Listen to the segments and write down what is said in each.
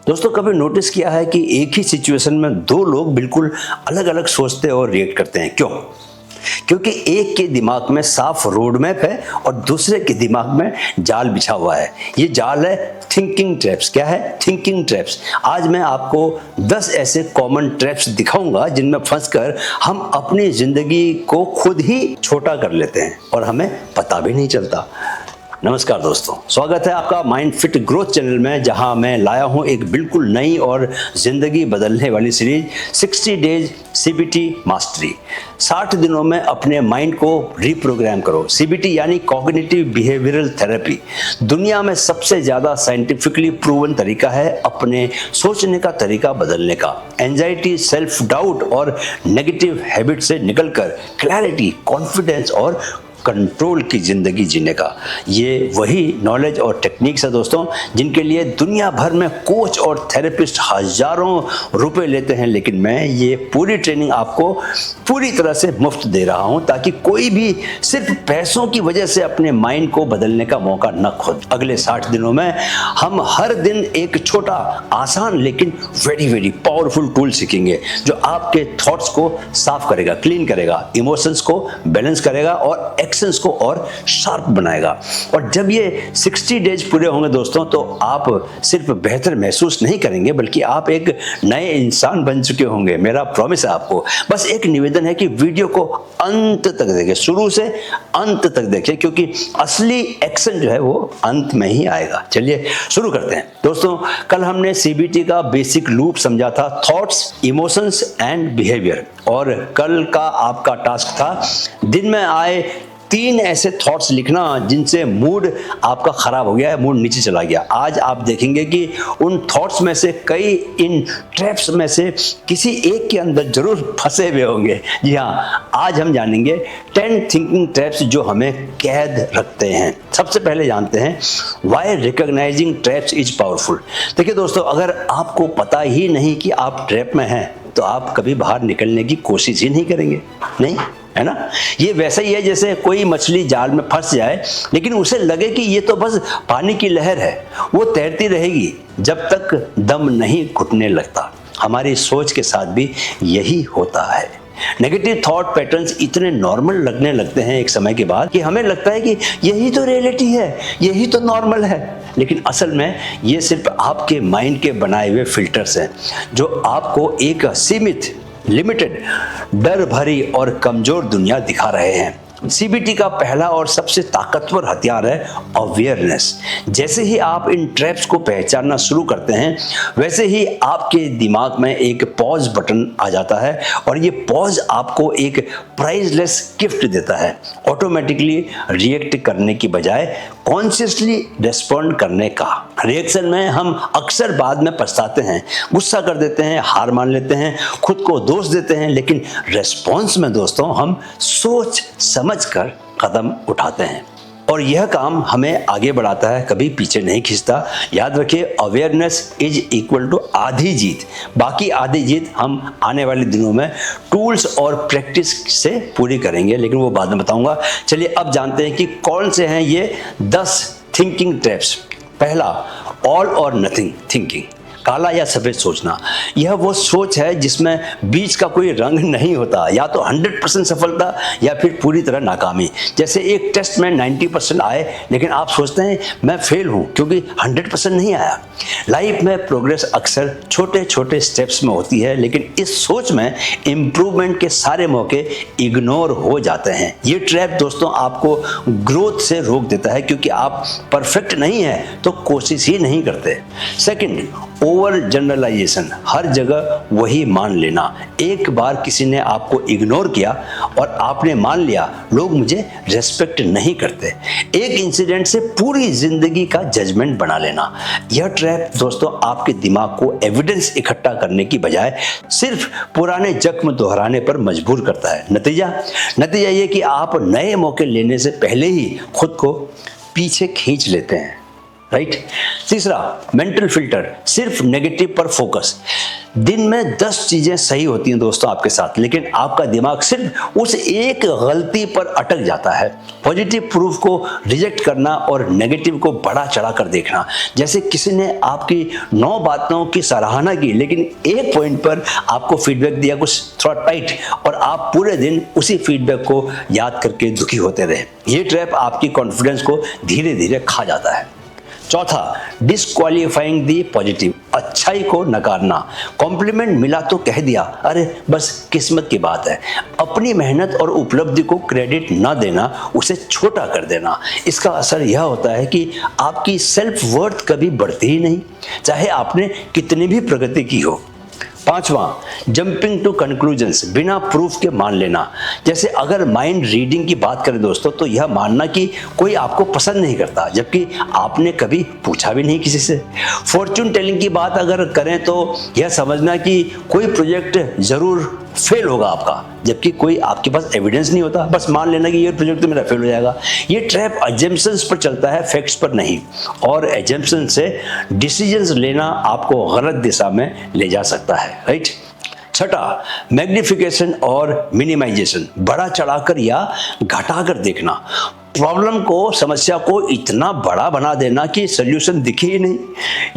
दोस्तों, कभी नोटिस किया है कि एक ही सिचुएशन में दो लोग बिल्कुल अलग अलग सोचते और रिएक्ट करते हैं? क्यों? क्योंकि एक के दिमाग में साफ रोड मैप है और दूसरे के दिमाग में जाल बिछा हुआ है। ये जाल है थिंकिंग ट्रैप्स। क्या है? Thinking traps. आज मैं आपको 10 ऐसे कॉमन ट्रैप्स दिखाऊंगा जिनमें फंसकर हम अपनी जिंदगी को खुद ही छोटा कर लेते हैं और हमें पता भी नहीं चलता। नमस्कार दोस्तों, स्वागत है आपका माइंड फिट ग्रोथ चैनल में, जहां मैं लाया हूं एक बिल्कुल नई और जिंदगी बदलने वाली सीरीज 60 डेज CBT मास्टरी। 60 दिनों में अपने माइंड को रिप्रोग्राम करो। CBT यानी कॉग्निटिव बिहेवियरल थेरेपी दुनिया में सबसे ज्यादा साइंटिफिकली प्रूवन तरीका है अपने सोचने का तरीका बदलने का। एंजाइटी, सेल्फ डाउट और नेगेटिव हैबिट से निकलकर क्लैरिटी, कॉन्फिडेंस और कंट्रोल की जिंदगी जीने का। ये वही नॉलेज और टेक्निक्स है दोस्तों जिनके लिए दुनिया भर में कोच और थेरेपिस्ट हजारों रुपए लेते हैं, लेकिन मैं ये पूरी ट्रेनिंग आपको पूरी तरह से मुफ्त दे रहा हूं ताकि कोई भी सिर्फ पैसों की वजह से अपने माइंड को बदलने का मौका न खोए। अगले 60 दिनों में हम हर दिन एक छोटा, आसान लेकिन वेरी पावरफुल टूल सीखेंगे जो आपके थॉट्स को साफ करेगा, क्लीन करेगा, इमोशंस को बैलेंस करेगा और एक्शंस को और शार्प बनाएगा। और जब ये 60 डेज पूरे होंगे दोस्तों, तो आप सिर्फ बेहतर महसूस नहीं करेंगे बल्कि आप एक नए इंसान बन चुके होंगे। मेरा प्रॉमिस है आपको। बस एक निवेदन है कि वीडियो को अंत तक देखें, शुरू से अंत तक देखें, क्योंकि असली एक्शन जो है वो अंत में ही आएगा। चलिए शुरू करते हैं दोस्तों। कल हमने CBT का बेसिक लूप समझा था, थॉट्स, इमोशंस एंड बिहेवियर। और कल का आपका टास्क था दिन में आए 3 ऐसे थॉट्स लिखना जिनसे मूड आपका खराब हो गया है, मूड नीचे चला गया। आज आप देखेंगे कि उन थॉट्स में से कई इन ट्रैप्स में से किसी एक के अंदर जरूर फंसे हुए होंगे। जी हाँ, आज हम जानेंगे 10 थिंकिंग ट्रैप्स जो हमें कैद रखते हैं। सबसे पहले जानते हैं why recognising traps is powerful. देखिए दोस्तों, अगर आपको पता ही नहीं कि आप ट्रैप में हैं तो आप कभी बाहर निकलने की कोशिश ही नहीं करेंगे, नहीं है ना? ये वैसा ही है जैसे कोई मछली जाल में फंस जाए लेकिन उसे लगे कि ये तो बस पानी की लहर है, वो तैरती रहेगी जब तक दम नहीं घुटने लगता। हमारी सोच के साथ भी यही होता है। नेगेटिव थॉट पैटर्न्स इतने नॉर्मल लगने लगते हैं एक समय के बाद कि हमें लगता है कि यही तो रियलिटी है, यही तो नॉर्मल है। लेकिन असल में ये सिर्फ आपके माइंड के बनाए हुए फिल्टर्स हैं जो आपको एक सीमित, लिमिटेड, डर भरी और कमजोर दुनिया दिखा रहे हैं। CBT का पहला और सबसे ताकतवर हथियार है अवेयरनेस। जैसे ही आप इन ट्रैप्स को पहचानना शुरू करते हैं, वैसे ही आपके दिमाग में एक पॉज बटन आ जाता है और ये पॉज आपको एक प्राइसलेस गिफ्ट देता है। ऑटोमेटिकली रिएक्ट करने की बजाय कॉन्शियसली रिस्पॉन्ड करने का। रिएक्शन में हम अक्सर बाद में पछताते हैं, गुस्सा कर देते हैं, हार मान लेते हैं, खुद को दोष देते हैं, लेकिन रिस्पॉन्स में दोस्तों हम सोच समझकर कदम उठाते हैं और यह काम हमें आगे बढ़ाता है, कभी पीछे नहीं खींचता। याद रखिए, अवेयरनेस इज इक्वल टू आधी जीत। बाकी आधी जीत हम आने वाले दिनों में टूल्स और प्रैक्टिस से पूरी करेंगे, लेकिन वो बाद में बताऊंगा। चलिए अब जानते हैं कि कौन से हैं ये 10 थिंकिंग ट्रैप्स। पहला, ऑल और नथिंग थिंकिंग। काला या सफेद सोचना। यह वो सोच है जिसमें बीच का कोई रंग नहीं होता, या तो 100% सफलता या फिर पूरी तरह नाकामी। जैसे एक टेस्ट में 90% आए लेकिन आप सोचते हैं मैं फेल हूं क्योंकि 100% नहीं आया। लाइफ में प्रोग्रेस अक्सर छोटे छोटे स्टेप्स में होती है, लेकिन इस सोच में इंप्रूवमेंट के सारे मौके इग्नोर हो जाते हैं। ये ट्रैप दोस्तों आपको ग्रोथ से रोक देता है क्योंकि आप परफेक्ट नहीं है तो कोशिश ही नहीं करते। Second, over generalisation. हर जगह वही मान लेना। एक बार किसी ने आपको इग्नोर किया और आपने मान लिया लोग मुझे रेस्पेक्ट नहीं करते। एक इंसिडेंट से पूरी जिंदगी का जजमेंट बना लेना। यह ट्रैप दोस्तों आपके दिमाग को एविडेंस इकट्ठा करने की बजाय सिर्फ पुराने जख्म दोहराने पर मजबूर करता है। नतीजा ये कि आप नए मौके लेने से पहले ही खुद को पीछे खींच लेते हैं। राइट। तीसरा, मेंटल फिल्टर, सिर्फ नेगेटिव पर फोकस। दिन में 10 चीजें सही होती हैं दोस्तों आपके साथ, लेकिन आपका दिमाग सिर्फ उस एक गलती पर अटक जाता है। पॉजिटिव प्रूफ को रिजेक्ट करना और नेगेटिव को बढ़ा चढ़ा कर देखना। जैसे किसी ने आपकी 9 बातों की सराहना की, लेकिन एक पॉइंट पर आपको फीडबैक दिया कुछ थोड़ा टाइट, और आप पूरे दिन उसी फीडबैक को याद करके दुखी होते रहे। ये ट्रैप आपकी कॉन्फिडेंस को धीरे धीरे खा जाता है। चौथा, डिस्क्वालीफाइंग दी पॉजिटिव, अच्छाई को नकारना। कॉम्प्लीमेंट मिला तो कह दिया, अरे बस किस्मत की बात है। अपनी मेहनत और उपलब्धि को क्रेडिट ना देना, उसे छोटा कर देना। इसका असर यह होता है कि आपकी सेल्फ वर्थ कभी बढ़ती ही नहीं, चाहे आपने कितनी भी प्रगति की हो। पांचवा, जंपिंग टू कंक्लूजन्स, बिना प्रूफ के मान लेना। जैसे अगर माइंड रीडिंग की बात करें दोस्तों, तो यह मानना कि कोई आपको पसंद नहीं करता, जबकि आपने कभी पूछा भी नहीं किसी से। फॉर्च्यून टेलिंग की बात अगर करें तो यह समझना कि कोई प्रोजेक्ट जरूर फेल होगा आपका, जबकि कोई आपके पास एविडेंस नहीं होता। बस मान लेना कि ये प्रोजेक्ट तो मेरा फेल हो जाएगा। ये ट्रैप अजम्पशंस पर चलता है, फैक्ट्स पर नहीं, और अजम्पशन से डिसीजंस लेना आपको गलत दिशा में ले जा सकता है, राइट। छठा, मैग्निफिकेशन और मिनिमाइजेशन, बड़ा चढ़ाकर या घटाकर देखना। प्रॉब्लम को, समस्या को इतना बड़ा बना देना कि सॉल्यूशन दिखे ही नहीं,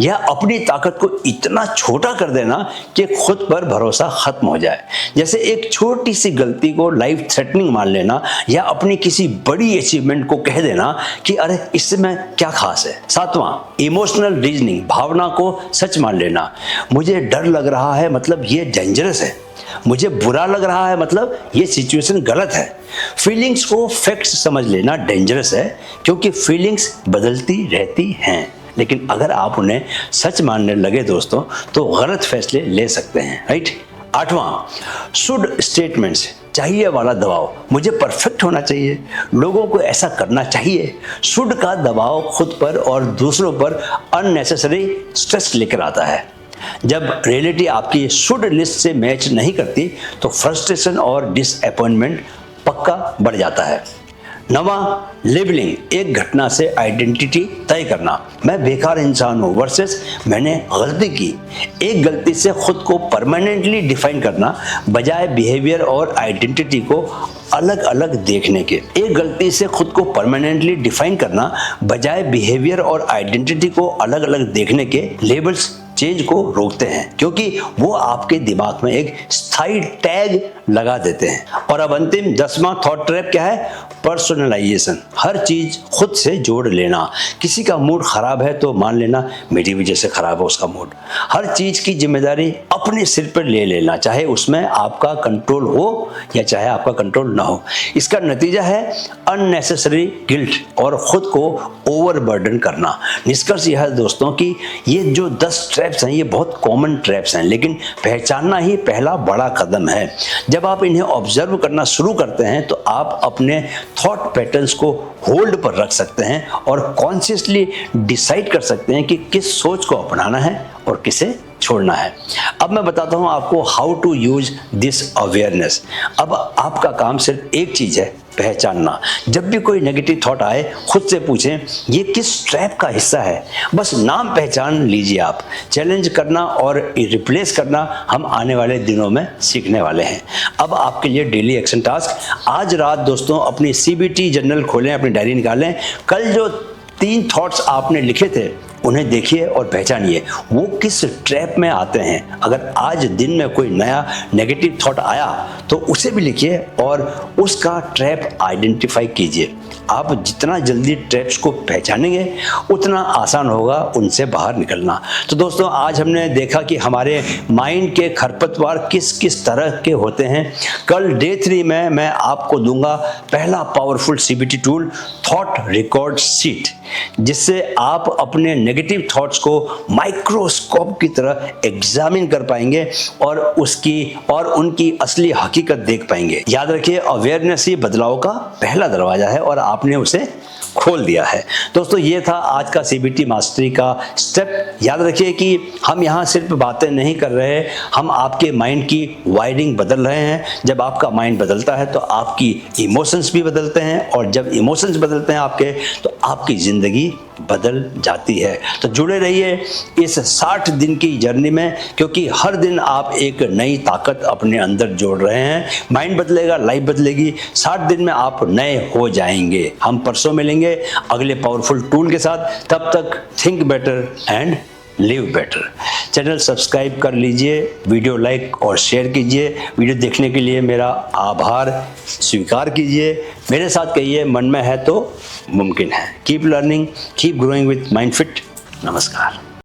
या अपनी ताकत को इतना छोटा कर देना कि खुद पर भरोसा खत्म हो जाए। जैसे एक छोटी सी गलती को लाइफ थ्रेटनिंग मान लेना, या अपनी किसी बड़ी अचीवमेंट को कह देना कि अरे इससे मैं क्या खास है। सातवां, इमोशनल रीजनिंग, भावना को सच मान लेना। मुझे डर लग रहा है मतलब ये डेंजरस है, मुझे बुरा लग रहा है मतलब ये सिचुएशन गलत है। फीलिंग्स को फैक्ट्स समझ लेना डेंजरस है, क्योंकि फीलिंग्स बदलती रहती हैं, लेकिन अगर आप उन्हें सच मानने लगे दोस्तों, तो गलत फैसले ले सकते हैं, राइट। आठवां, शुड स्टेटमेंट्स, चाहिए वाला दबाव, मुझे परफेक्ट होना चाहिए, लोगों को ऐसा करना चाहिए। शुड का दबाव खुद पर और दूसरों पर अननेसेसरी स्ट्रेस लेकर आता है। जब रियलिटी आपकी शुड लिस्ट से मैच नहीं करती, तो फ्रस्ट्रेशन और डिसअपॉइंटमेंट पक्का बढ़ जाता है। नवा, लेबलिंग, एक घटना से आइडेंटिटी तय करना। मैं बेकार इंसान हूँ वर्सेस मैंने गलती की। एक गलती से खुद को परमानेंटली डिफाइन करना, बजाय बिहेवियर और आइडेंटिटी को अलग अलग देखने के। एक गलती से खुद को परमानेंटली डिफाइन करना, बजाय बिहेवियर और आइडेंटिटी को अलग अलग देखने के, लेबल्स चेंज को रोकते हैं, क्योंकि वो आपके दिमाग में एक स्थायी टैग लगा देते हैं। और अब अंतिम 10वां थॉट ट्रैप क्या है? पर्सनलाइजेशन, हर चीज खुद से जोड़ लेना। किसी का मूड खराब है तो मान लेना मेरी वजह से खराब है उसका मूड। हर चीज की जिम्मेदारी अपने सिर पर ले लेना, चाहे उसमें आपका कंट्रोल हो या चाहे आपका कंट्रोल ना हो। इसका नतीजा है अननेसेसरी गिल्ट और खुद को ओवरबर्डन करना। निष्कर्ष यह है दोस्तों कि ये जो 10 ट्रैप्स हैं ये बहुत कॉमन ट्रैप्स हैं, लेकिन पहचानना ही पहला बड़ा कदम है। जब आप इन्हें ऑब्जर्व करना शुरू करते हैं तो आप अपने थॉट पैटर्न्स को होल्ड पर रख सकते हैं और कॉन्शियसली डिसाइड कर सकते हैं कि किस सोच को अपनाना है और किसे छोड़ना है। अब मैं बताता हूं आपको how to use this awareness. अब आपका काम सिर्फ एक चीज है, पहचानना। जब भी कोई नेगेटिव थॉट आए खुद से पूछें ये किस ट्रैप का हिस्सा है। बस नाम पहचान लीजिए आप। चैलेंज करना और रिप्लेस करना हम आने वाले दिनों में सीखने वाले हैं। अब आपके लिए डेली एक्शन टास्क, आज रात दोस्तों अपनी CBT जर्नल खोलें, अपनी डायरी निकालें। कल जो 3 थॉट्स आपने लिखे थे उन्हें देखिए और पहचानिए वो किस ट्रैप में आते हैं। अगर आज दिन में कोई नया नेगेटिव थॉट आया तो उसे भी लिखिए और उसका ट्रैप आइडेंटिफाई कीजिए। आप जितना जल्दी ट्रैप्स को पहचानेंगे उतना आसान होगा उनसे बाहर निकलना। तो दोस्तों आज हमने देखा कि हमारे माइंड के खरपतवार किस किस तरह के होते हैं। कल डे 3 में मैं आपको दूंगा पहला powerful CBT tool, thought record sheet, जिससे आप अपने नेगेटिव थॉट्स को माइक्रोस्कोप की तरह एग्जामिन कर पाएंगे और उनकी असली हकीकत देख पाएंगे। याद रखिए अवेयरनेस ही बदलाव का पहला दरवाजा है और आपने उसे खोल दिया है। दोस्तों ये था आज का CBT मास्टरी का स्टेप। याद रखिए कि हम यहाँ सिर्फ बातें नहीं कर रहे, हम आपके माइंड की वायरिंग बदल रहे हैं। जब आपका माइंड बदलता है तो आपकी इमोशंस भी बदलते हैं और जब इमोशंस बदलते हैं आपके तो आपकी जिंदगी बदल जाती है। तो जुड़े रहिए इस 60 दिन की जर्नी में, क्योंकि हर दिन आप एक नई ताकत अपने अंदर जोड़ रहे हैं। माइंड बदलेगा, लाइफ बदलेगी, 60 दिन में आप नए हो जाएंगे। हम परसों मिलेंगे अगले पावरफुल टूल के साथ। तब तक think better and live better. Channel subscribe कर लीजिए, वीडियो लाइक और शेयर कीजिए। वीडियो देखने के लिए मेरा आभार स्वीकार कीजिए। मेरे साथ कहिए, मन में है तो मुमकिन है। Keep learning, keep growing with mind fit. नमस्कार।